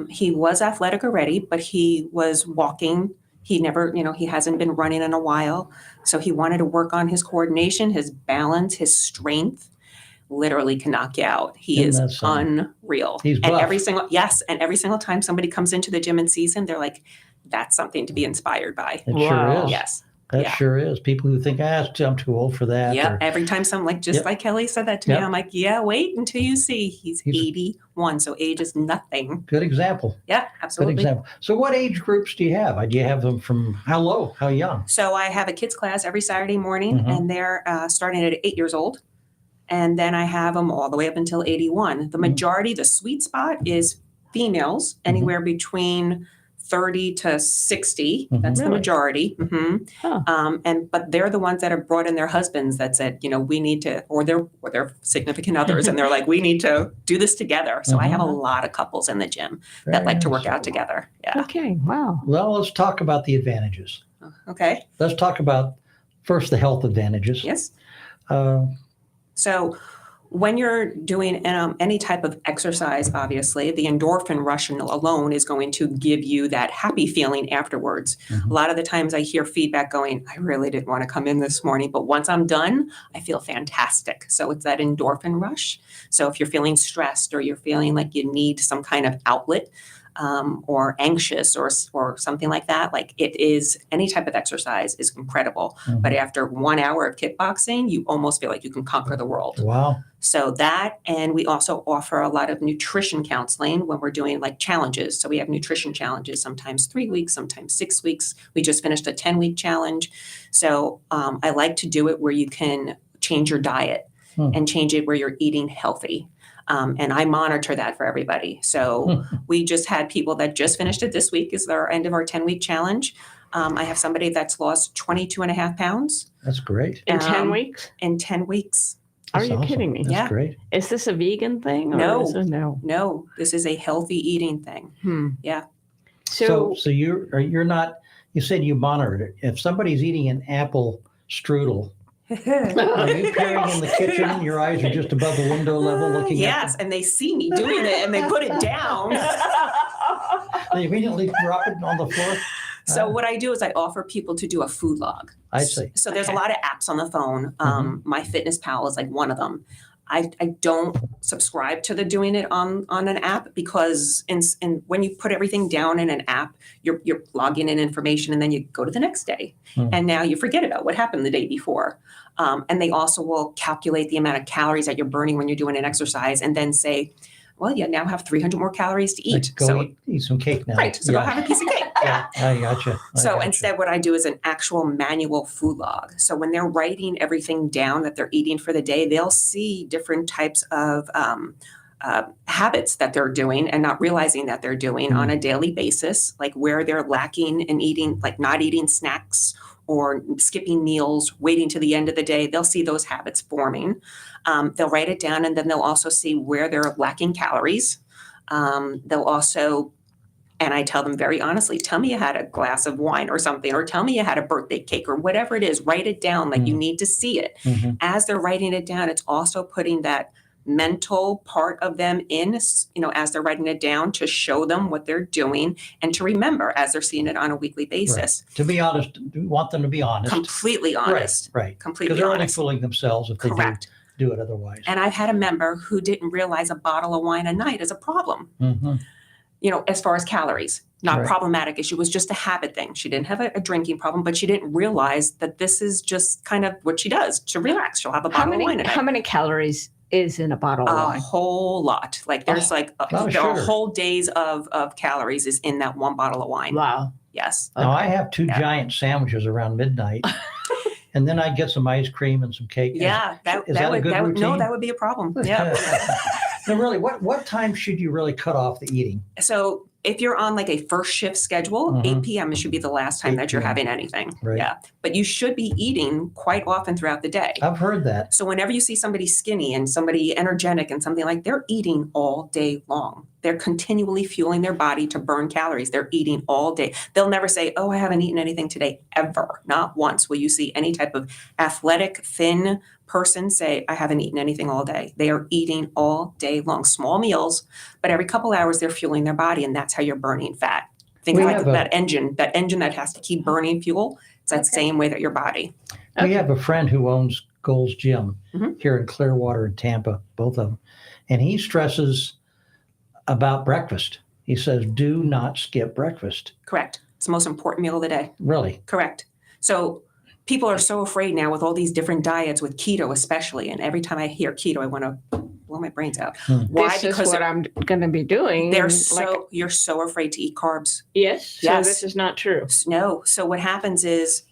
He was athletic already, but he was walking. He never, he hasn't been running in a while. So he wanted to work on his coordination, his balance, his strength. Literally can knock you out. He is unreal. He's buff. And every single time somebody comes into the gym and sees him, they're like, that's something to be inspired by. It sure is. Yes. That sure is. People who think, I'm too old for that. Yeah. or- Every time someone like Kelly said that to me, I'm like, yeah, wait until you see he's 81. So age is nothing. Good example. Yeah, absolutely. Good example. So what age groups do you have? Do you have them from how low, how young? So I have a kids class every Saturday morning and they're starting at 8 years old. And then I have them all the way up until 81. The majority, the sweet spot is females, anywhere between 30 to 60. That's the majority. But they're the ones that have brought in their husbands that said, we need to, or their significant others, and they're like, we need to do this together. So I have a lot of couples in the gym that like to work out together. Yeah. Okay. Wow. Well, let's talk about the advantages. Okay. Let's talk about first the health advantages. Yes. So when you're doing any type of exercise, obviously, the endorphin rush alone is going to give you that happy feeling afterwards. A lot of the times I hear feedback going, I really didn't want to come in this morning, but once I'm done, I feel fantastic. So it's that endorphin rush. So if you're feeling stressed or you're feeling like you need some kind of outlet, or anxious or something like that, like it is, any type of exercise is incredible. But after 1 hour of kickboxing, you almost feel like you can conquer the world. Wow. So that, and we also offer a lot of nutrition counseling when we're doing like challenges. So we have nutrition challenges, sometimes 3 weeks, sometimes 6 weeks. We just finished a 10-week challenge. So I like to do it where you can change your diet and change it where you're eating healthy. And I monitor that for everybody. So we just had people that just finished it this week is our end of our 10-week challenge. I have somebody that's lost 22.5 pounds. That's great. In 10 weeks? In 10 weeks. Are you kidding me? That's great. Is this a vegan thing? Or No, this is a healthy eating thing. Yeah. So you're not, you said you monitor it. If somebody's eating an apple strudel, are you peering in the kitchen? Your eyes are just above the window level looking Yes, and they see me doing it and they put it down. They immediately drop it on the floor? So what I do is I offer people to do a food log. I see. So there's a lot of apps on the phone. MyFitnessPal is like one of them. I don't subscribe to the doing it on an app because when you put everything down in an app, you're logging in information and then you go to the next day. And now you forget about what happened the day before. And they also will calculate the amount of calories that you're burning when you're doing an exercise and then say, well, you now have 300 more calories to eat. Eat some cake now. Right. So go have a piece of cake. Yeah, I gotcha. Instead, what I do is an actual manual food log. So when they're writing everything down that they're eating for the day, they'll see different types of habits that they're doing and not realizing that they're doing on a daily basis, like where they're lacking in eating, like not eating snacks or skipping meals, waiting to the end of the day. They'll see those habits forming. They'll write it down and then they'll also see where they're lacking calories. They'll also, and I tell them very honestly, tell me you had a glass of wine or something, or tell me you had a birthday cake or whatever it is, write it down. Like you need to see it. As they're writing it down, it's also putting that mental part of them in, as they're writing it down to show them what they're doing and to remember as they're seeing it on a weekly basis. Right. To be honest, we want them to be honest. Completely honest. Right. Completely honest. Because they're only honest. fooling themselves if they do it otherwise. And I've had a member who didn't realize a bottle of wine a night is a problem. As far as calories, not problematic issue, was just a habit thing. She didn't have a drinking problem, but she didn't realize that this is just kind of what she does to relax. She'll have a bottle of wine a night. How many calories is in a bottle of wine? A whole lot. Like there's there are whole days of calories is in that one bottle of wine. Wow. Yes. Now I have two giant sandwiches around midnight. And then I get some ice cream and some cake. Yeah, that would be a problem. Yeah. No, really, what time should you really cut off the eating? So if you're on like a first shift schedule, 8 p.m. should be the last time that you're having anything. Right. Yeah. But you should be eating quite often throughout the day. I've heard that. So whenever you see somebody skinny and somebody energetic and something like, they're eating all day long. They're continually fueling their body to burn calories. They're eating all day. They'll never say, oh, I haven't eaten anything today, ever. Not once will you see any type of athletic, thin person say, I haven't eaten anything all day. They are eating all day long, small meals, but every couple hours they're fueling their body, and that's how you're burning fat. Think like that engine that has to keep burning fuel. It's that same way that your body. We have a friend who owns Gold's Gym here in Clearwater and Tampa, both of them, and he stresses about breakfast. He says, do not skip breakfast. Correct. It's the most important meal of the day. Really? Correct. So people are so afraid now with all these different diets, with keto especially, and every time I hear keto, I want to blow my brains out. Why? This is what I'm going to be doing. You're so afraid to eat carbs. Yes. So this is not true. No. So what happens is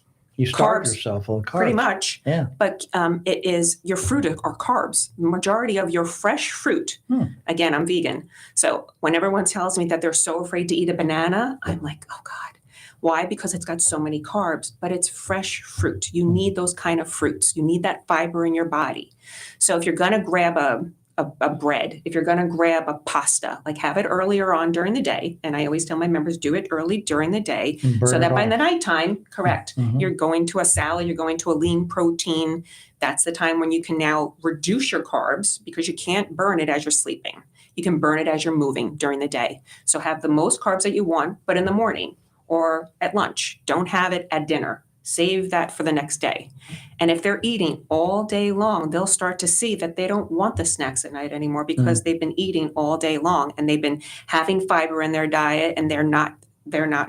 You starve carbs, yourself on carbs. pretty much. Yeah. But it is your fruit are carbs. The majority of your fresh fruit. Again, I'm vegan. So when everyone tells me that they're so afraid to eat a banana, I'm like, oh God. Why? Because it's got so many carbs, but it's fresh fruit. You need those kind of fruits. You need that fiber in your body. So if you're going to grab a bread, if you're going to grab a pasta, like have it earlier on during the day. And I always tell my members, do it early during the day so that by the nighttime, correct, you're going to a salad, you're going to a lean protein. That's the time when you can now reduce your carbs because you can't burn it as you're sleeping. You can burn it as you're moving during the day. So have the most carbs that you want, but in the morning or at lunch. Don't have it at dinner. Save that for the next day. And if they're eating all day long, they'll start to see that they don't want the snacks at night anymore because they've been eating all day long and they've been having fiber in their diet and they're not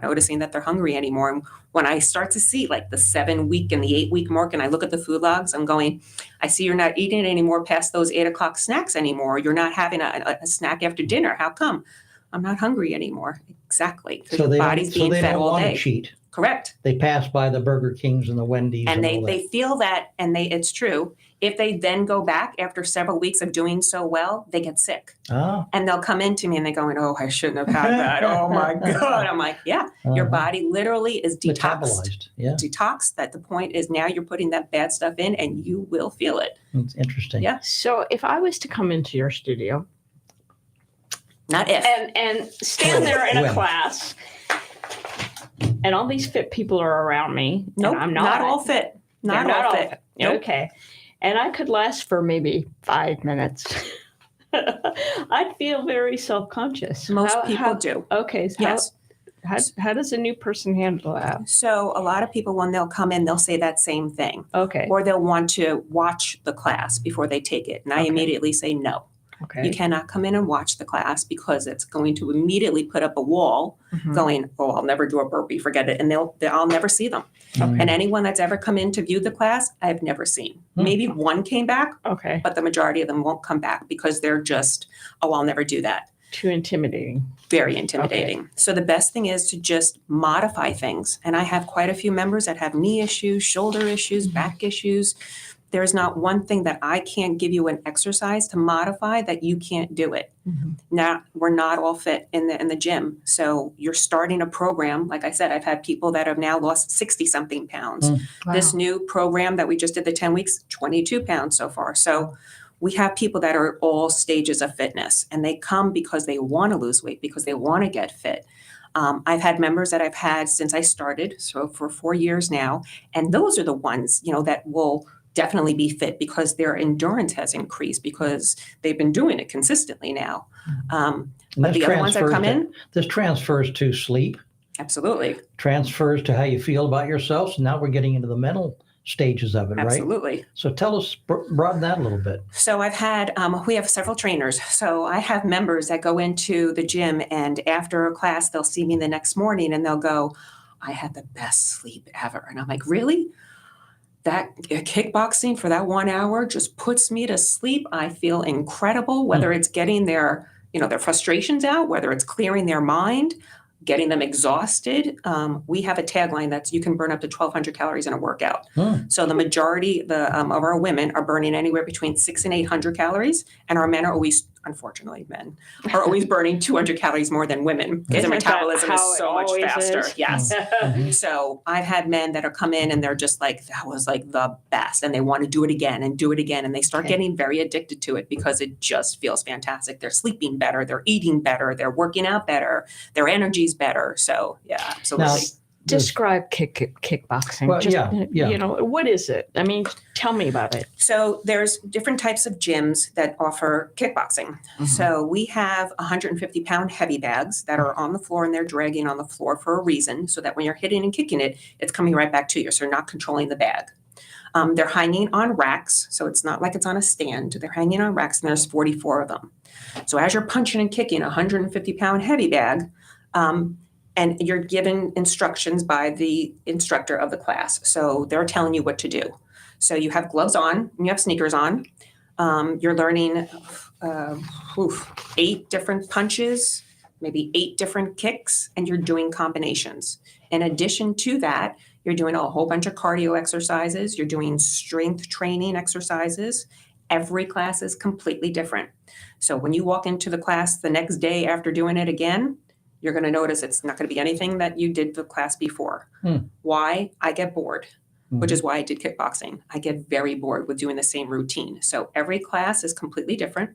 noticing that they're hungry anymore. And when I start to see like the 7-week and the 8-week mark and I look at the food logs, I'm going, I see you're not eating anymore past those 8 o'clock snacks anymore. You're not having a snack after dinner. How come? I'm not hungry anymore. Exactly. Because your body's being fed all day. Cheat. Correct. They pass by the Burger Kings and the Wendy's. And they feel that, and it's true. If they then go back after several weeks of doing so well, they get sick. Oh. And they'll come into me and they're going, oh, I shouldn't have had that. Oh my God. I'm like, yeah, your body literally is metabolized. Yeah. Detoxed. That the point is now you're putting that bad stuff in and you will feel it. It's interesting. Yeah. So if I was to come into your studio, not if, and stand there in a class, and all these fit people are around me. Nope, I'm not all fit. Not all fit. Nope. Okay. And I could last for maybe 5 minutes. I'd feel very self-conscious. Most people do. Okay. So yes. How does a new person handle that? So a lot of people, when they'll come in, they'll say that same thing. Okay. Or they'll want to watch the class before they take it. And I immediately say no. Okay. You cannot come in and watch the class because it's going to immediately put up a wall going, oh, I'll never do a burpee, forget it. And I'll never see them. Okay. And anyone that's ever come in to view the class, I've never seen. Maybe one came back, but the majority of them won't come back because they're just, oh, I'll never do that. Too intimidating. Very intimidating. Okay. So the best thing is to just modify things. And I have quite a few members that have knee issues, shoulder issues, back issues. There's not one thing that I can't give you an exercise to modify that you can't do it. Now, we're not all fit in the gym. So you're starting a program. Like I said, I've had people that have now lost 60 something pounds. Wow. This new program that we just did the 10 weeks, 22 pounds so far. So we have people that are all stages of fitness and they come because they want to lose weight, because they want to get fit. I've had members that I've had since I started, so for 4 years now. And those are the ones, that will definitely be fit because their endurance has increased because they've been doing it consistently now. But the other ones that come in. This transfers to sleep. Absolutely. Transfers to how you feel about yourself. So now we're getting into the mental stages of it, right? Absolutely. So tell us, broaden that a little bit. So I've had, we have several trainers. So I have members that go into the gym and after a class, they'll see me the next morning and they'll go, I had the best sleep ever. And I'm like, really? That kickboxing for that 1 hour just puts me to sleep. I feel incredible, whether it's getting their frustrations out, whether it's clearing their mind, getting them exhausted. We have a tagline that's you can burn up to 1,200 calories in a workout. So the majority of our women are burning anywhere between 600 and 800 calories, and our men are always, unfortunately, men are always burning 200 calories more than women because their metabolism is so much faster. Yes. So I've had men that are come in and they're just like, that was like the best, and they want to do it again, and they start getting very addicted to it because it just feels fantastic. They're sleeping better, they're eating better, they're working out better, their energy's better. So yeah, absolutely. Now, describe kickboxing. Well, what is it? I mean, tell me about it. So there's different types of gyms that offer kickboxing. So we have 150-pound heavy bags that are on the floor and they're dragging on the floor for a reason so that when you're hitting and kicking it, it's coming right back to you. So you're not controlling the bag. They're hanging on racks. So it's not like it's on a stand. They're hanging on racks and there's 44 of them. So as you're punching and kicking a 150-pound heavy bag, and you're given instructions by the instructor of the class. So they're telling you what to do. So you have gloves on, and you have sneakers on. You're learning 8 different punches, maybe 8 different kicks, and you're doing combinations. In addition to that, You're doing a whole bunch of cardio exercises. You're doing strength training exercises. Every class is completely different. So when you walk into the class the next day after doing it again, you're going to notice it's not going to be anything that you did the class before. Why? I get bored, which is why I did kickboxing. I get very bored with doing the same routine. So every class is completely different.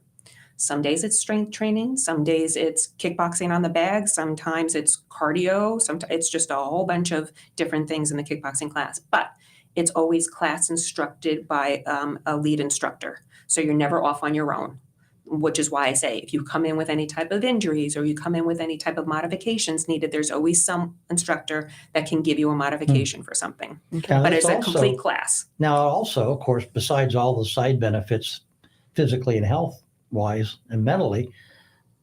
Some days it's strength training. Some days it's kickboxing on the bag. Sometimes it's cardio. Sometimes it's just a whole bunch of different things in the kickboxing class. But it's always class instructed by a lead instructor. So you're never off on your own, which is why I say if you come in with any type of injuries or you come in with any type of modifications needed, there's always some instructor that can give you a modification for something. Now, But that's it's a also- complete class. Now, also, of course, besides all the side benefits physically and health-wise and mentally,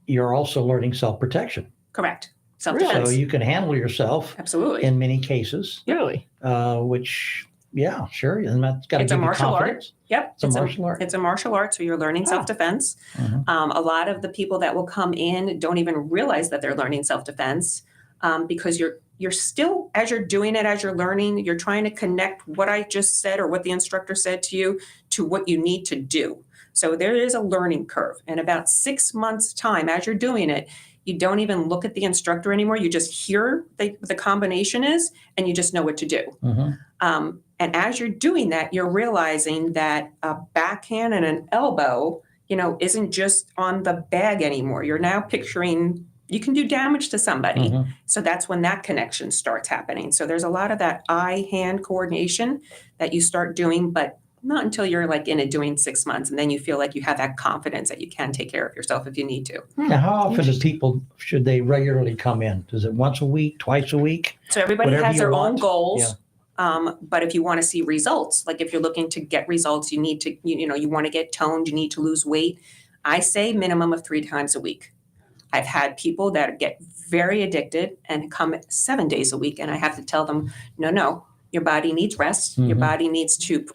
you're also learning self-protection. Correct. So Self-defense. you can handle yourself Absolutely. in many cases, Really? which, yeah, sure. And that's got to It's a give you martial art. confidence. Yep. It's a martial art. It's a martial art. So you're learning self-defense. Mhm. A lot of the people that will come in don't even realize that they're learning self-defense because you're still, as you're doing it, as you're learning, you're trying to connect what I just said or what the instructor said to you to what you need to do. So there is a learning curve. In about 6 months' time, as you're doing it, you don't even look at the instructor anymore. You just hear what the combination is, and you just know what to do. And as you're doing that, you're realizing that a backhand and an elbow, isn't just on the bag anymore. You're now picturing you can do damage to somebody. So that's when that connection starts happening. So there's a lot of that eye-hand coordination that you start doing, but not until you're like in it doing 6 months. And then you feel like you have that confidence that you can take care of yourself if you need to. Now, how often should they regularly come in? Is it once a week, twice a week? So everybody Whatever has you their own want. goals. But if you want to see results, like if you're looking to get results, you need to, you want to get toned, you need to lose weight. I say minimum of 3 times a week. I've had people that get very addicted and come 7 days a week. And I have to tell them, no, your body needs rest. Your body needs to,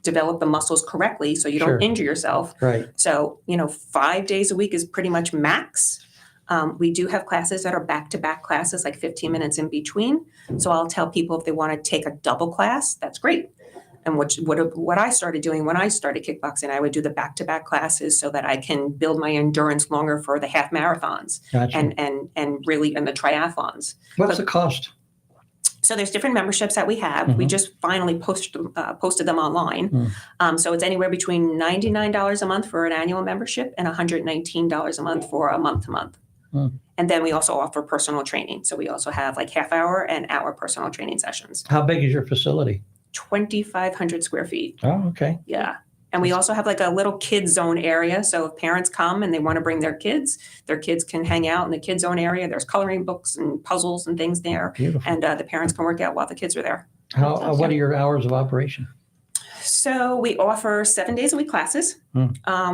develop the muscles correctly so you don't injure yourself. Right. So, 5 days a week is pretty much max. We do have classes that are back-to-back classes, like 15 minutes in between. So I'll tell people if they want to take a double class, that's great. And what I started doing when I started kickboxing, I would do the back-to-back classes so that I can build my endurance longer for the half marathons Gotcha. and really in the triathlons. What's the cost? So there's different memberships that we have. We just finally posted them online. So it's anywhere between $99 a month for an annual membership and $119 a month for a month-to-month. And then we also offer personal training. So we also have like half-hour and hour personal training sessions. How big is your facility? 2,500 square feet. Oh, okay. Yeah. And we also have like a little kids zone area. So if parents come and they want to bring their kids can hang out in the kids zone area. There's coloring books and puzzles and things there. Beautiful. And the parents can work out while the kids are there. What are your hours of operation? So we offer 7 days a week classes.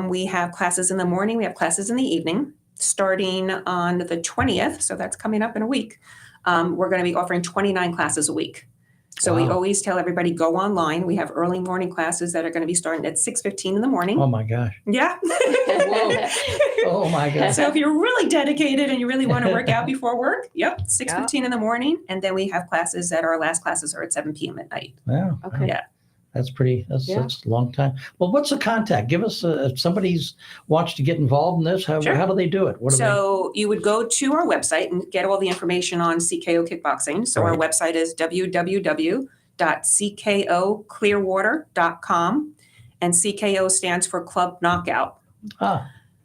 We have classes in the morning. We have classes in the evening. Starting on the 20th, so that's coming up in a week, we're going to be offering 29 classes a week. So we always tell everybody, go online. We have early morning classes that are going to be starting at 6:15 in the morning. Oh, my gosh. Yeah. Oh, my gosh. So if you're really dedicated and you really want to work out before work, 6:15 in the morning. And then we have classes that our last classes are at 7 p.m. at night. Yeah. Okay. Yeah. That's a long time. Well, what's the contact? Give us, if somebody's wants to get involved in this, how do they do it? You would go to our website and get all the information on CKO Kickboxing. So our website is www.ckoclearwater.com. And CKO stands for Club Knockout.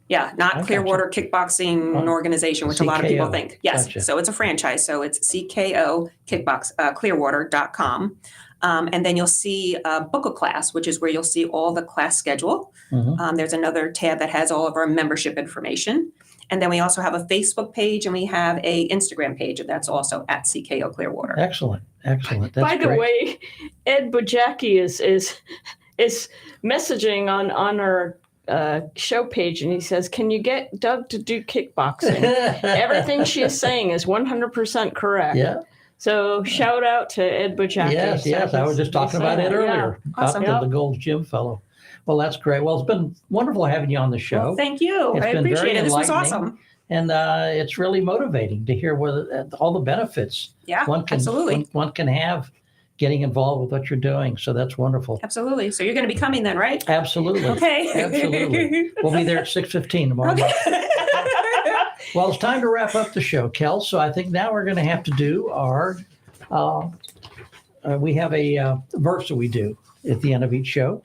Yeah, not Clearwater Kickboxing Organization, which a lot of people think. Yes. Gotcha. So it's a franchise. So it's CKO Clearwater.com. And then you'll see book a class, which is where you'll see all the class schedule. There's another tab that has all of our membership information. And then we also have a Facebook page and we have a Instagram page, and that's also at CKO Clearwater. Excellent. That's By the great. way, Ed Bujacki is messaging on our show page, and he says, "Can you get Doug to do kickboxing?" Everything she is saying is 100% correct. Yeah. So shout out to Ed Bujacki. Yes. I was just talking about it earlier. Awesome. About the Gold's Gym fellow. Well, that's great. Well, it's been wonderful having you on the show. Well, thank you. It's I been appreciate very it. This was enlightening. awesome. And it's really motivating to hear all the benefits Yeah, one can absolutely. one can have getting involved with what you're doing. So that's wonderful. Absolutely. So you're going to be coming then, right? Absolutely. Okay. Absolutely. We'll be there at 6:15 tomorrow. Okay. Well, it's time to wrap up the show, Kel. So I think now we're going to have to do our, we have a verse that we do at the end of each show.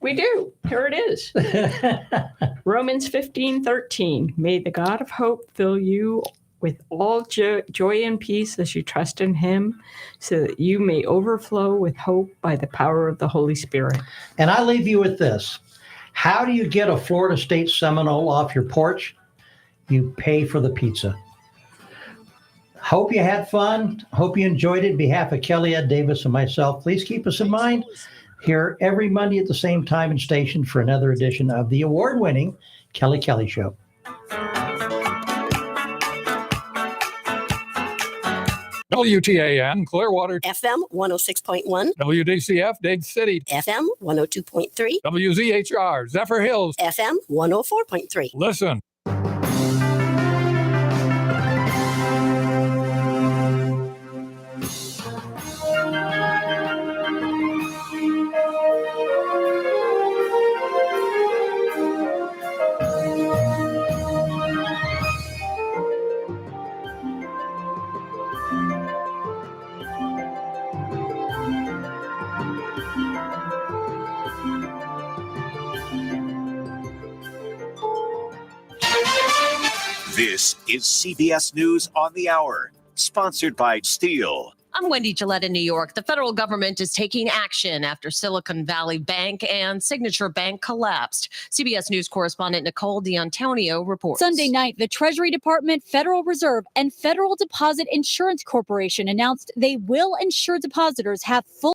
We do. Here it is. Romans 15:13. May the God of hope fill you with all joy and peace as you trust in him, so that you may overflow with hope by the power of the Holy Spirit. And I leave you with this. How do you get a Florida State Seminole off your porch? You pay for the pizza. Hope you had fun. Hope you enjoyed it. On behalf of Kelly, Ed Davis, and myself, please keep us in mind here every Monday at the same time and station for another edition of the award-winning Kelly Kelly Show. WTAN, Clearwater. FM 106.1. WDCF, Dade City. FM 102.3. WZHR, Zephyrhills. FM 104.3. Listen. This is CBS News on the Hour, sponsored by Steel. I'm Wendy Gillette in New York. The federal government is taking action after Silicon Valley Bank and Signature Bank collapsed. CBS News correspondent Nicole D'Antonio reports. Sunday night, the Treasury Department, Federal Reserve, and Federal Deposit Insurance Corporation announced they will ensure depositors have full